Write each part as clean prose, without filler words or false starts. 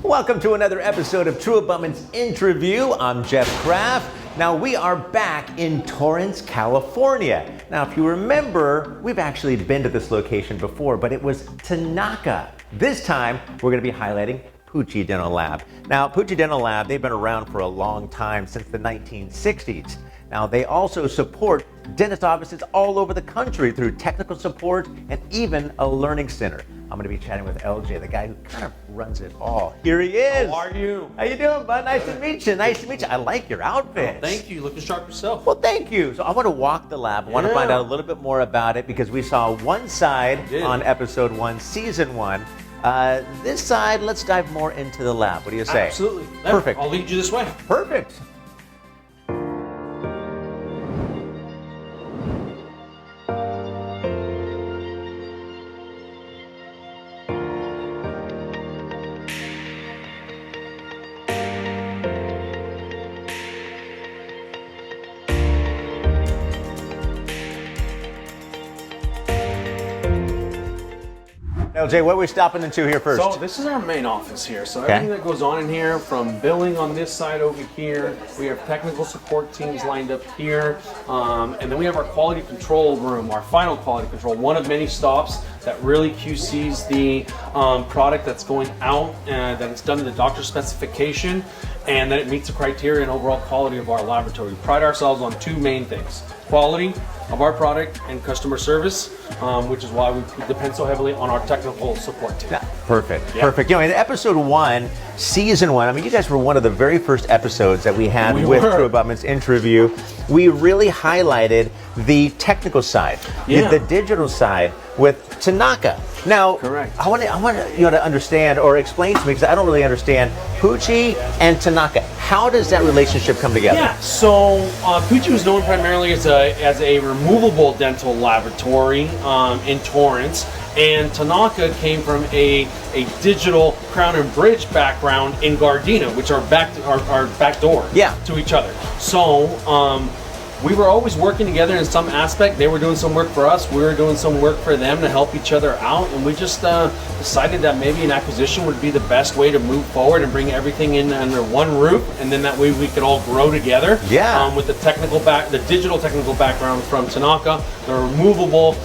Welcome to another episode of True Abundance InTRUview. I'm Jeff Kraft. Now we are back in Torrance, California. Now if you remember, we've actually been to this location before, but it was Tanaka. This time we're going to be highlighting Puche Dental Lab. Now Puche Dental Lab, they've been around for a long time, since the 1960s. Now they also support dentist offices all over the country through technical support and even a learning center. I'm going to be chatting with LJ, the guy who kind of runs it all. Here he is. How are you? How you doing, bud? Nice to meet you. Nice to meet you. I like your outfit. Oh, thank you. Looking sharp yourself. Well, thank you. So I want to walk the lab. I want to find out a little bit more about it because we saw one side on episode 1, season 1. This side, let's dive more into the lab. What do you say? Absolutely. Perfect. I'll lead you this way. Perfect. LJ, what are we stopping into here first? So this is our main office here. So everything that goes on in here, from billing on this side over here, we have technical support teams lined up here, and then we have our quality control room, our final quality control, one of many stops that really QCs the product that's going out, that it's done to the doctor's specification, and that it meets the criteria and overall quality of our laboratory. We pride ourselves on two main things: quality of our product and customer service, which is why we depend so heavily on our technical support team. Yeah, perfect, perfect. You know, in episode 1, season 1, I mean, you guys were one of the very first episodes that we had with True Abundance InTRUview. We really highlighted the technical side, the digital side with Tanaka. Now, I want you to understand or explain to me, because I don't really understand, Puche and Tanaka. How does that relationship come together? Yeah, so Puche was known primarily as a removable dental laboratory in Torrance, and Tanaka came from a digital crown and bridge background in Gardena, which are our back door to each other. So we were always working together in some aspect. They were doing some work for us, we were doing some work for them to help each other out, and we just decided that maybe an acquisition would be the best way to move forward and bring everything in under one roof, and then that way we could all grow together. With the digital technical background from Tanaka, the removable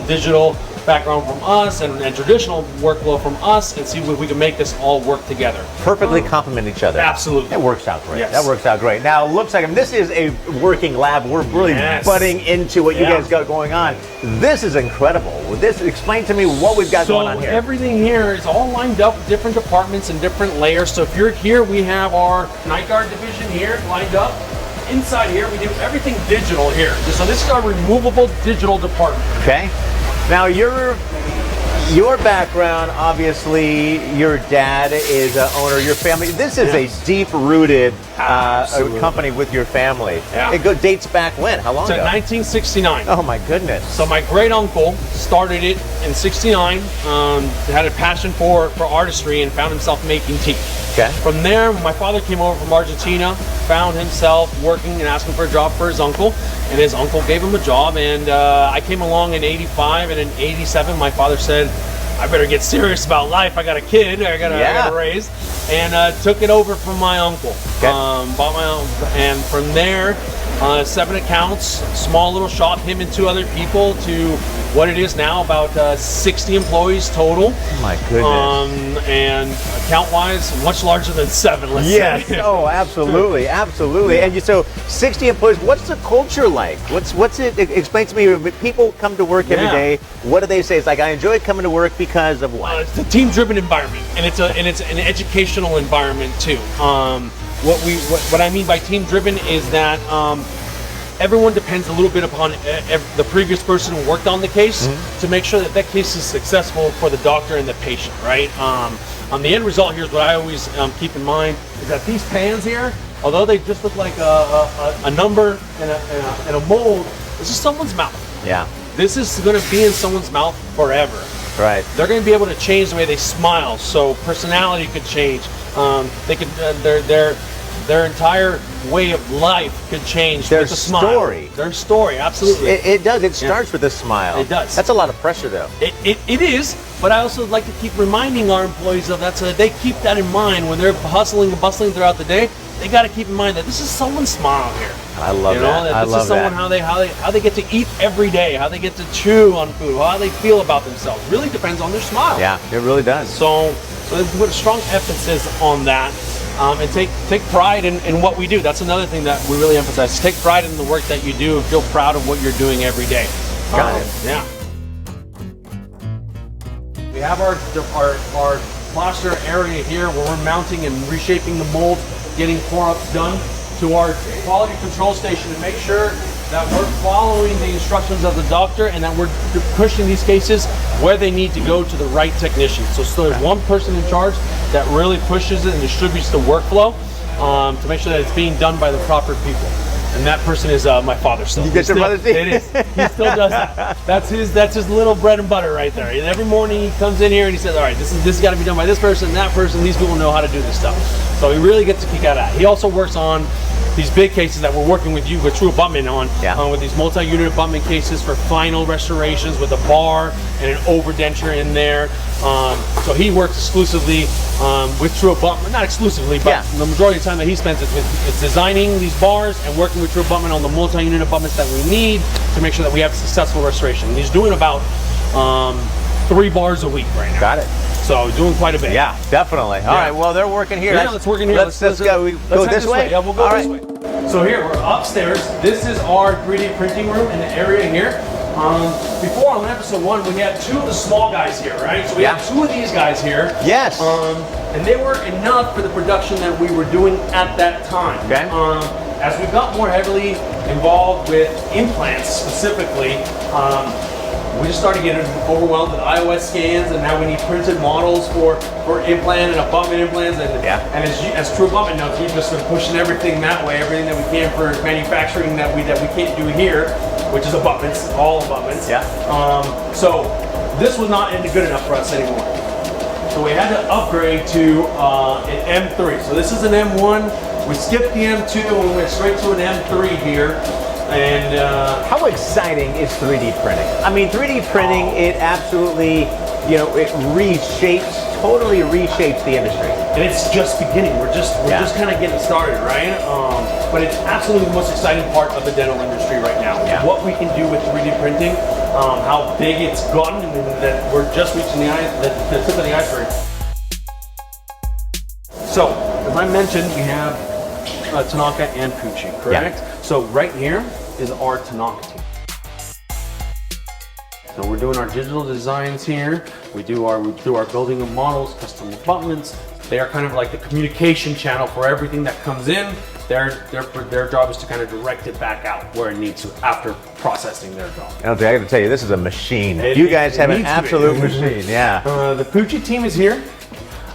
digital background from us, and traditional workflow from us, and see if we can make this all work together. Perfectly complement each other. Absolutely. It works out great. That works out great. Now, looks like this is a working lab. We're really butting into what you guys got going on. This is incredible. Explain to me what we've got going on here. Everything here is all lined up, different departments and different layers. So if you're here, we have our night guard division here lined up. Inside here, we do everything digital here. So this is our removable digital department. Okay. Now your background, obviously, your dad is an owner, your family. This is a deep-rooted company with your family. It dates back when? How long ago? 1969. Oh my goodness. So my great uncle started it in '69. Had a passion for artistry and found himself making teeth. Okay. From there, my father came over from Argentina, found himself working and asking for a job for his uncle, and his uncle gave him a job, and I came along in '85, and in '87 my father said, I better get serious about life. I got a kid I gotta raise, and took it over from my uncle. Bought my own, and from there, 7 accounts, small little shop, him and 2 other people, to what it is now, about 60 employees total. Oh my goodness. And account-wise, much larger than 7, let's say. Oh, absolutely, absolutely. And so 60 employees, what's the culture like? What's it, explain to me, when people come to work every day, what do they say? It's like, I enjoy coming to work because of what? It's a team-driven environment, and it's an educational environment too. What I mean by team-driven is that everyone depends a little bit upon the previous person who worked on the case to make sure that case is successful for the doctor and the patient, right? The end result here is what I always keep in mind, is that these pans here, although they just look like a number and a mold, this is someone's mouth. Yeah. This is going to be in someone's mouth forever. Right. They're going to be able to change the way they smile, so personality could change. They could their entire way of life could change with a smile. Their story, absolutely. It does. It starts with a smile. It does. That's a lot of pressure, though. It is, But I also like to keep reminding our employees of that, so that they keep that in mind when they're hustling and bustling throughout the day. They got to keep in mind that this is someone's smile here. I love that. I this love is someone that. how they get to eat every day, how they get to chew on food, how they feel about themselves. Really depends on their smile. Yeah, it really does. So they put a strong emphasis on that, and take pride in what we do. That's another thing that we really emphasize. Take pride in the work that you do and feel proud of what you're doing every day. Got it. Yeah. We have our plaster area here where we're mounting and reshaping the molds, getting pour-ups done to our quality control station to make sure that we're following the instructions of the doctor and that we're pushing these cases where they need to go to the right technician. So there's one person in charge that really pushes it and distributes the workflow to make sure that it's being done by the proper people. And that person is my father still. You get your brother's It is. He still does that. That's his little bread and butter right there. And every morning he comes in here and he says, all right, this has got to be done by this person, that person. These people know how to do this stuff. So he really gets a kick out of that. He also works on these big cases that we're working with you with true abutment on, with these multi-unit abutment cases for final restorations with a bar and an overdenture in there. So he works exclusively with true abutment, not exclusively, but the majority of the time that he spends is designing these bars and working with true abutment on the multi-unit abutments that we need to make sure that we have successful restoration. And he's doing about 3 bars a week right now. Got it. So doing quite a bit. Yeah, definitely. All right, well, they're working here. Yeah, let's work in here. Let's go. We go this way? Yeah, we'll go this way. So here, we're upstairs. This is our 3D printing room in the area here. Before on episode 1, we had 2 of the small guys here, right? So we have 2 of these guys here. Yes. And they were enough for the production that we were doing at that time. Okay. As we got more heavily involved with implants specifically, we just started getting overwhelmed with iOS scans, and now we need printed models for implant and abutment implants. And as true abutment notes, we've just been pushing everything that way, everything that we can for manufacturing that we can't do here, which is abutments, all abutments. Yeah. So this was not good enough for us anymore. So we had to upgrade to an M3. So this is an M1. We skipped the M2 and we went straight to an M3 here. And how exciting is 3D printing? I mean, 3D printing, it absolutely, it totally reshapes the industry. And it's just beginning. We're just kind of getting started, right? But it's absolutely the most exciting part of the dental industry right now. Yeah. What we can do with 3D printing, how big it's gotten, and that we're just reaching the tip of the iceberg. So, as I mentioned, we have Tanaka and Puche, correct? Yeah. So right here is our Tanaka team. So we're doing our digital designs here. We do our building of models, custom abutments. They are kind of like the communication channel for everything that comes in. Their job is to kind of direct it back out where it needs to after processing their job. I got to tell you, this is a machine. You guys have an absolute machine. Yeah. The Puche team is here.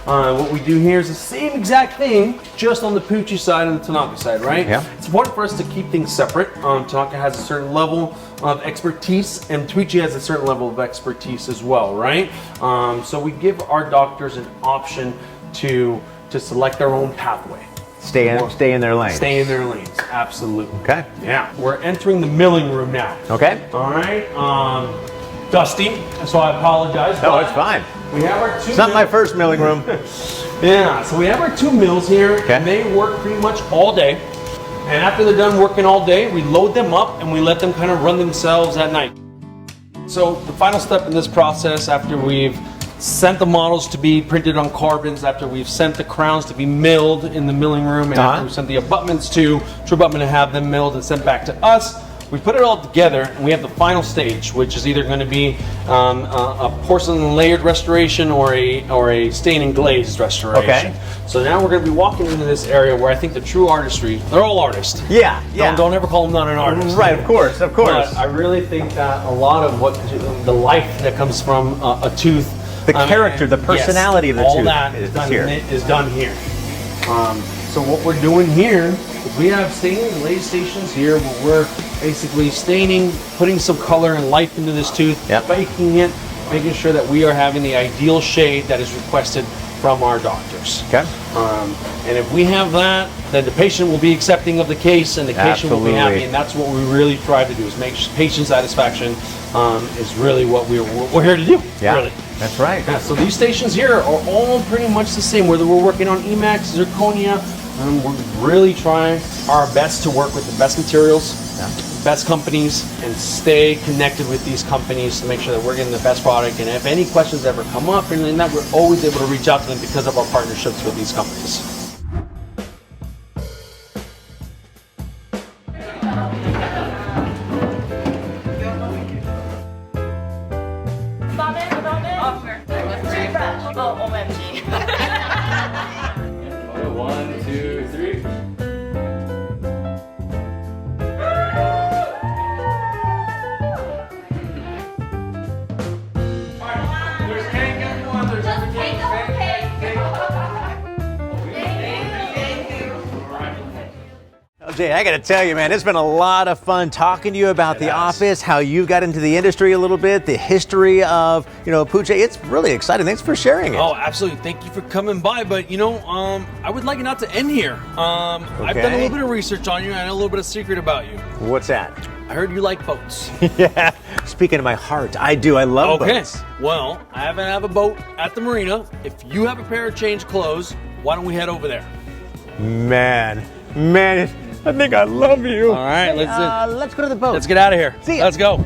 What we do here is the same exact thing, just on the Puche side and the Tanaka side, right? Yeah. It's important for us to keep things separate. Tanaka has a certain level of expertise, and Puche has a certain level of expertise as well, right? So we give our doctors an option to select their own pathway. Stay in their lane. Stay in their lanes, absolutely. Okay. Yeah. We're entering the milling room now. Okay. All right. Dusty, so I apologize. No, it's fine. We have our 2 It's not my first milling room. Yeah, so we have our 2 mills here, and they work pretty much all day. And after they're done working all day, we load them up and we let them kind of run themselves at night. So the final step in this process, after we've sent the models to be printed on carbons, after we've sent the crowns to be milled in the milling room, and after we've sent the abutments to True Abutment to have them milled and sent back to us, we put it all together, and we have the final stage, which is either going to be a porcelain layered restoration or a stain and glazed restoration. Okay. So now we're going to be walking into this area where I think the true artistry, they're all artists. Yeah. Don't ever call them not an artist. Right, of course. But I really think that a lot of what the life that comes from a tooth, The character, the personality of the all tooth that is done here. So what we're doing here is we have staining and glaze stations here where we're basically staining, putting some color and life into this tooth, baking it, making sure that we are having the ideal shade that is requested from our doctors. Okay. And if we have that, then the patient will be accepting of the case, and the patient will be happy. And that's what we really try to do, is make patient satisfaction is really what we're here to do. Yeah. Really. That's right. Yeah, so these stations here are all pretty much the same, whether we're working on Emax, zirconia, we're really trying our best to work with the best materials, best companies, and stay connected with these companies to make sure that we're getting the best product. And if any questions ever come up, and that we're always able to reach out to them because of our partnerships with these companies. Oh, OMG. 1, 2, 3. There's cake, everyone. There's Just take the whole cake. Jay, I got to tell you, man, it's been a lot of fun talking to you about the office, how you got into the industry a little bit, the history of, Puche. It's really exciting. Thanks for sharing it. Oh, absolutely. Thank you for coming by. But, I would like it not to end here. I've done a little bit of research on you, and I know a little bit of secret about you. What's that? I heard you like boats. Yeah, speaking of my heart, I do. I love boats. Well, I happen to have a boat at the marina. If you have a pair of change clothes, why don't we head over there? Man, I think I love you. All right, let's go to the boat. Let's get out of here. See ya. Let's go.